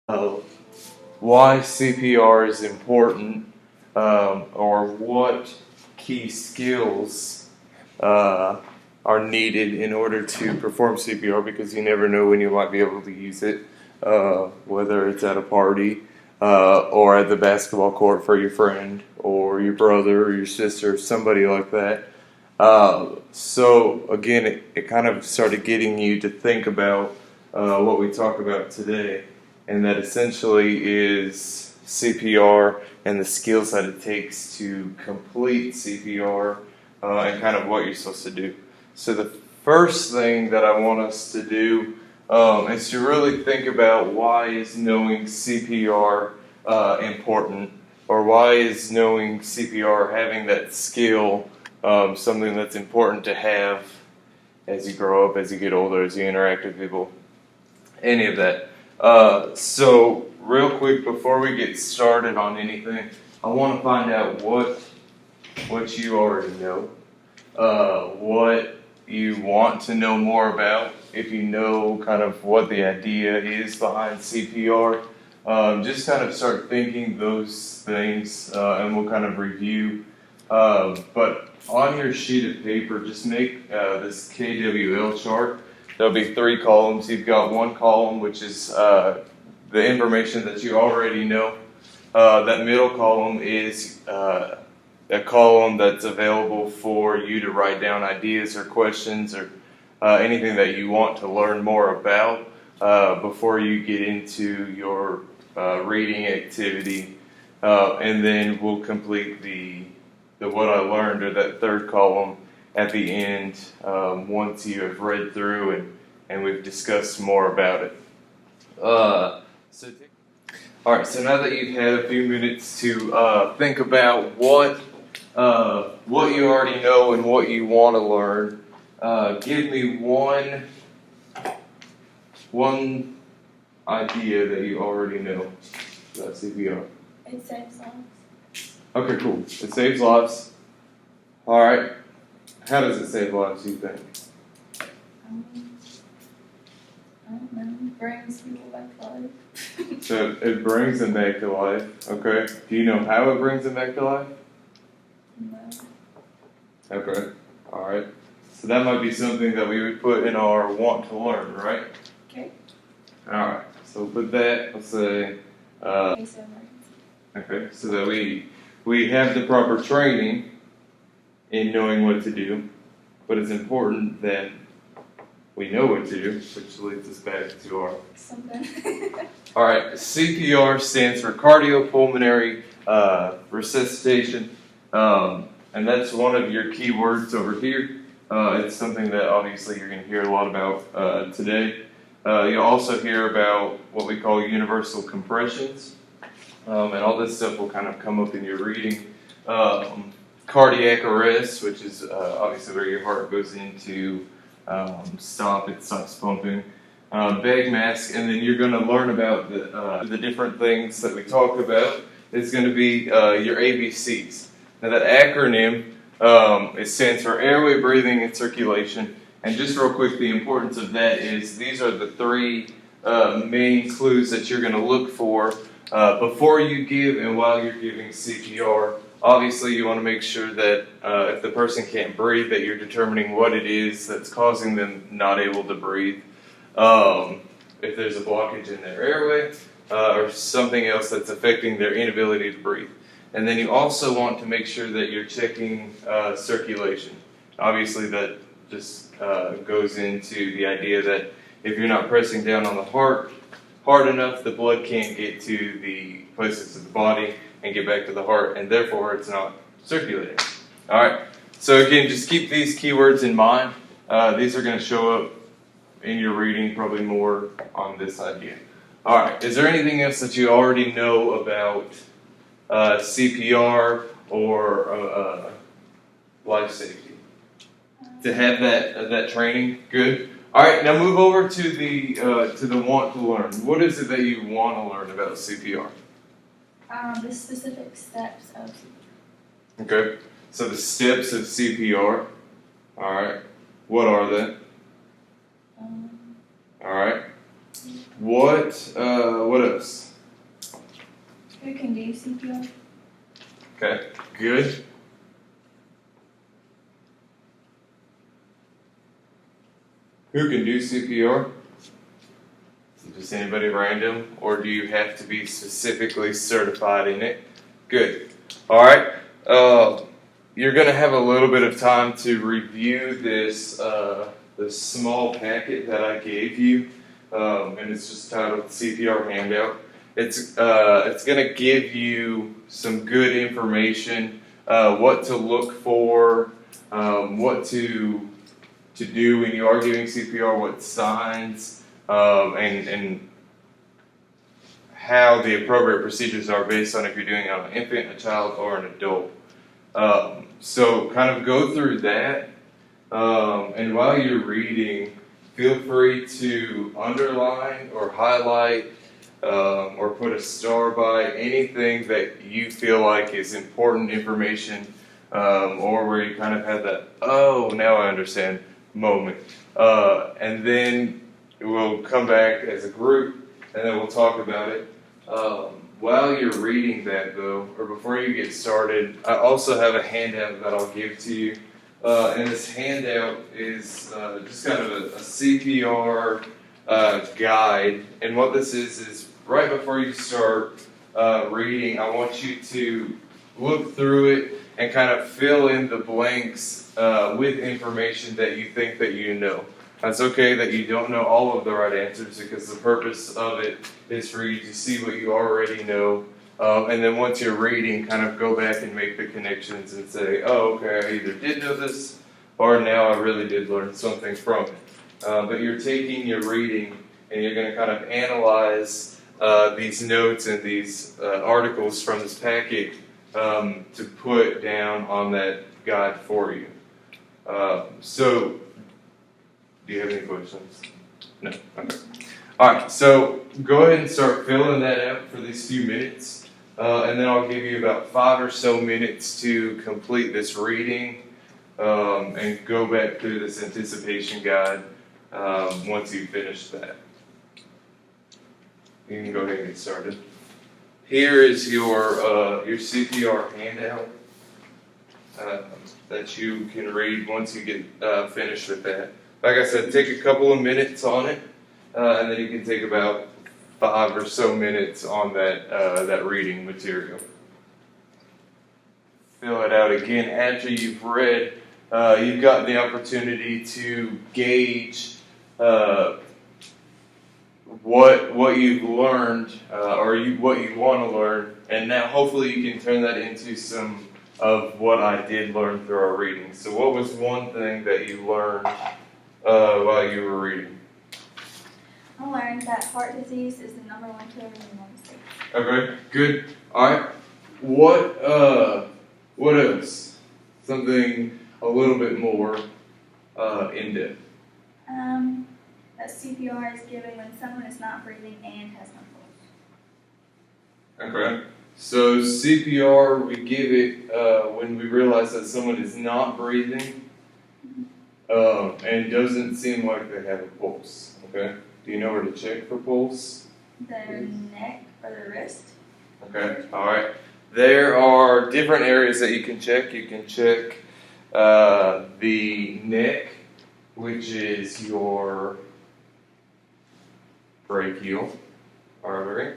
uh, why CPR is important, or what key skills are needed in order to perform CPR, because you never know when you might be able to use it, whether it's at a party or at the basketball court for your friend or your brother or your sister, somebody like that. So again, it kind of started getting you to think about what we talk about today, and that essentially is CPR and the skills that it takes to complete CPR, and kind of what you're supposed to do. So the first thing that I want us to do is to really think about, why is knowing CPR important, or why is knowing CPR, having that skill, something that's important to have as you grow up, as you get older, as you interact with people, any of that. So real quick, before we get started on anything, I want to find out what you already know, what you want to know more about, if you know kind of what the idea is behind CPR. Just kind of start thinking those things, and we'll kind of review. But on your sheet of paper, just make this KWL chart. There'll be 3 columns. You've got one column, which is the information that you already know. That middle column is a column that's available for you to write down ideas or questions or anything that you want to learn more about before you get into your reading activity. And then we'll complete the what I learned, or that third column, at the end, once you have read through and we've discussed more about it. Alright, so now that you've had a few minutes to think about what you already know and what you want to learn, give me one idea that you already know about CPR. It saves lives. Okay, cool. It saves lives. Alright. How does it save lives, do you think? I don't know. Brings people back to life. So it brings them back to life. Okay. Do you know how it brings them back to life? No. Okay. Alright. So that might be something that we would put in our want to learn, right? Okay. Alright. So with that, let's say, okay, so that we have the proper training in knowing what to do, but it's important that we know what to do, which leads us back to our something. Alright, CPR stands for cardiopulmonary resuscitation, and that's one of your key words over here. It's something that obviously you're going to hear a lot about today. You'll also hear about what we call universal compressions, and all this stuff will kind of come up in your reading. Cardiac arrest, which is obviously where your heart goes into stop, it stops pumping. Bag mask, and then you're going to learn about the different things that we talked about. It's going to be your ABCs. Now that acronym, it stands for airway, breathing, and circulation. And just real quick, the importance of that is these are the 3 main clues that you're going to look for before you give and while you're giving CPR. Obviously, you want to make sure that if the person can't breathe, that you're determining what it is that's causing them not able to breathe. If there's a blockage in their airway, or something else that's affecting their inability to breathe. And then you also want to make sure that you're checking circulation. Obviously, that just goes into the idea that if you're not pressing down on the heart hard enough, the blood can't get to the places of the body and get back to the heart, and therefore it's not circulating. Alright, so again, just keep these keywords in mind. These are going to show up in your reading probably more on this idea. Alright, is there anything else that you already know about CPR or life safety? To have that training? Good. Alright, now move over to the want to learn. What is it that you want to learn about CPR? The specific steps of CPR. Okay, so the steps of CPR. Alright, what are they? Alright. What else? Who can do CPR? Okay, good. Who can do CPR? Just anybody random, or do you have to be specifically certified in it? Good. All right. You're going to have a little bit of time to review this small packet that I gave you, and it's just titled CPR handout. It's going to give you some good information, what to look for, what to do when you are giving CPR, what signs, and how the appropriate procedures are based on if you're doing it on an infant, a child, or an adult. So kind of go through that, and while you're reading, feel free to underline or highlight or put a star by anything that you feel like is important information, or where you kind of had that, oh, now I understand moment. And then we'll come back as a group, and then we'll talk about it. While you're reading that, though, or before you get started, I also have a handout that I'll give to you. And this handout is just kind of a CPR guide. And what this is right before you start reading, I want you to look through it and kind of fill in the blanks with information that you think that you know. It's okay that you don't know all of the right answers, because the purpose of it is for you to see what you already know, and then once you're reading, kind of go back and make the connections and say, oh, okay, I either did know this, or now I really did learn something from it. But you're taking your reading, and you're going to kind of analyze these notes and these articles from this packet to put down on that guide for you. So, do you have any questions? No? Okay. Alright, so go ahead and start filling that out for these few minutes, and then I'll give you about 5 or so minutes to complete this reading, and go back through this anticipation guide once you finish that. You can go ahead and get started. Here is your CPR handout that you can read once you get finished with that. Like I said, take a couple of minutes on it, and then you can take about 5 or so minutes on that reading material. Fill it out again after you've read. You've got the opportunity to gauge what you've learned, or what you want to learn, and now hopefully you can turn that into some of what I did learn through our reading. So what was one thing that you learned while you were reading? I learned that heart disease is the #1 killer in the United States. Okay, good. Alright. What else? Something a little bit more in depth. That CPR is given when someone is not breathing and has no pulse. Okay. So CPR, we give it when we realize that someone is not breathing and doesn't seem like they have a pulse. Okay. Do you know where to check for pulse? Their neck or their wrist. Okay. All right. There are different areas that you can check. You can check the neck, which is your brachial artery.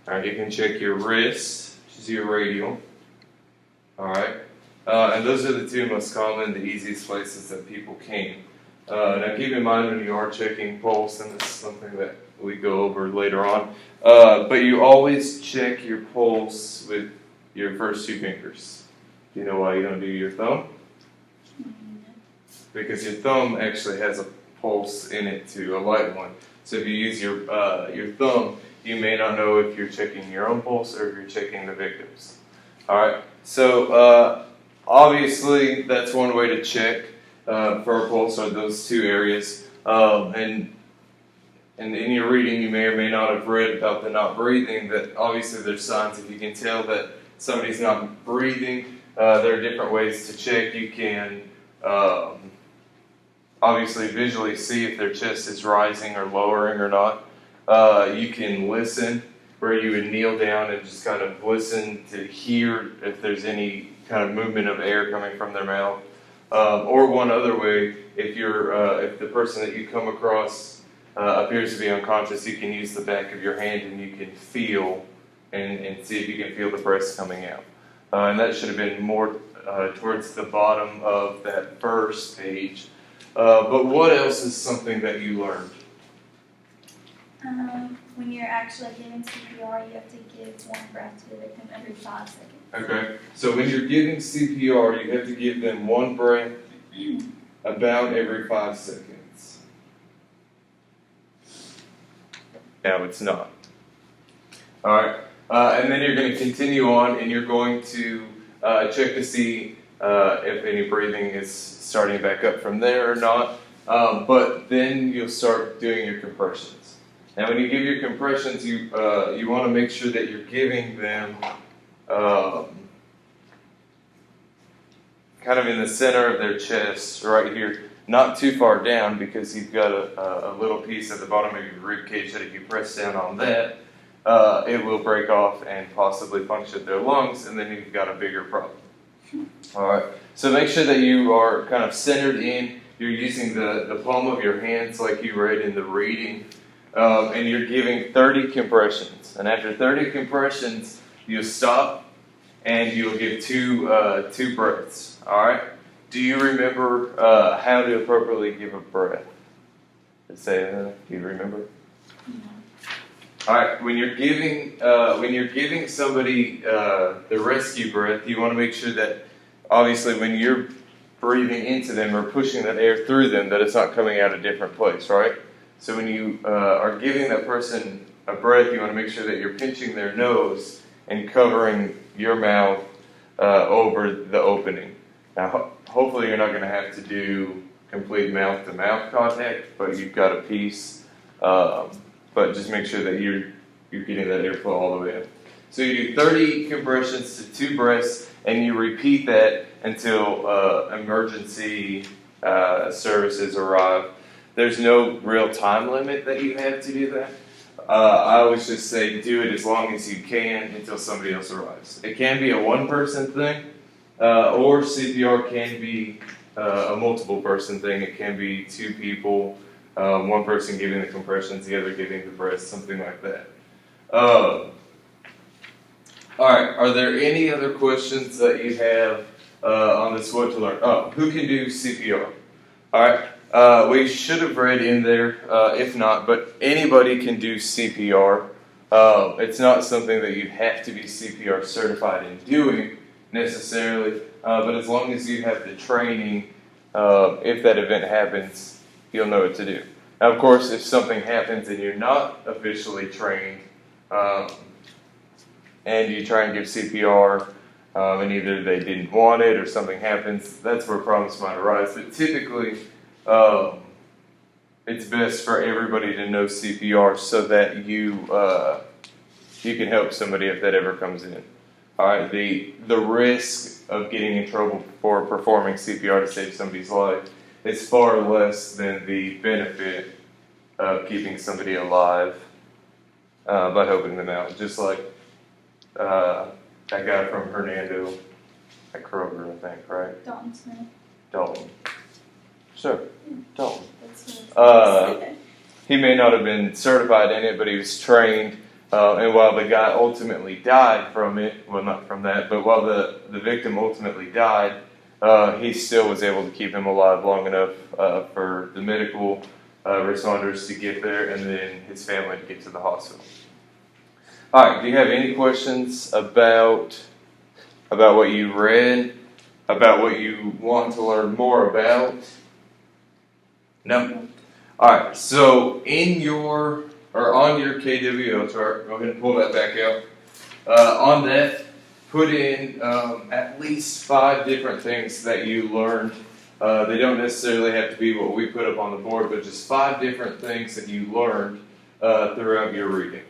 All right. You can check your wrist, which is your radial. All right. And those are the two most common, the easiest places that people can. Now keep in mind when you are checking pulse, and this is something that we go over later on, but you always check your pulse with your first 2 fingers. Do you know why you don't do your thumb? Because your thumb actually has a pulse in it too, a light one. So if you use your thumb, you may not know if you're checking your own pulse or if you're checking the victim's. Alright, so obviously that's one way to check for a pulse, are those 2 areas. And in your reading, you may or may not have read about the not breathing, that obviously there's signs. If you can tell that somebody's not breathing, there are different ways to check. You can obviously visually see if their chest is rising or lowering or not. You can listen, where you would kneel down and just kind of listen to hear if there's any kind of movement of air coming from their mouth. Or one other way, if the person that you come across appears to be unconscious, you can use the back of your hand and you can feel and see if you can feel the breaths coming out. And that should have been more towards the bottom of that first page. But what else is something that you learned? When you're actually giving CPR, you have to give one breath to the victim every 5 seconds. Okay, so when you're giving CPR, you have to give them one breath about every 5 seconds. Now it's not. Alright, and then you're going to continue on and you're going to check to see if any breathing is starting back up from there or not. But then you'll start doing your compressions. Now when you give your compressions, you want to make sure that you're giving them kind of in the center of their chest, right here, not too far down, because you've got a little piece at the bottom of your rib cage that if you press down on that, it will break off and possibly puncture their lungs, and then you've got a bigger problem. All right, so make sure that you are kind of centered in. You're using the palm of your hands like you read in the reading, and you're giving 30 compressions. And after 30 compressions, you'll stop and you'll give two breaths. All right. Do you remember how to appropriately give a breath? Do you remember? All right. When you're giving somebody the rescue breath, you want to make sure that obviously when you're breathing into them or pushing that air through them, that it's not coming out a different place, right? So when you are giving that person a breath, you want to make sure that you're pinching their nose and covering your mouth over the opening. Now, hopefully you're not going to have to do complete mouth-to-mouth contact, but you've got a piece. But just make sure that you're getting that airflow all the way up. So you do 30 compressions to 2 breaths, and you repeat that until emergency services arrive. There's no real time limit that you have to do that. I always just say do it as long as you can until somebody else arrives. It can be a one-person thing, or CPR can be a multiple-person thing. It can be 2 people, one person giving the compressions, the other giving the breath, something like that. All right, are there any other questions that you have on this what to learn? Oh, who can do CPR? All right, we should have read in there, if not, but anybody can do CPR. It's not something that you have to be CPR certified in doing necessarily, but as long as you have the training, if that event happens, you'll know what to do. Now, of course, if something happens and you're not officially trained, and you try and give CPR, and either they didn't want it or something happens, that's where problems might arise. But typically, it's best for everybody to know CPR so that you can help somebody if that ever comes in. All right, the risk of getting in trouble for performing CPR to save somebody's life is far less than the benefit of keeping somebody alive by helping them out. Just like that guy from Hernando at Kroger, I think, right? Dalton Smith. Dalton. Sure, Dalton. That's what He may not have been certified in it, but he was trained. And while the guy ultimately died from it, well, not from that, but while the victim ultimately died, he still was able to keep him alive long enough for the medical responders to get there and then his family to get to the hospital. All right, do you have any questions about what you read, about what you want to learn more about? No? All right, so on your KWO chart, go ahead and pull that back out. On that, put in at least 5 different things that you learned. They don't necessarily have to be what we put up on the board, but just 5 different things that you learned throughout your reading.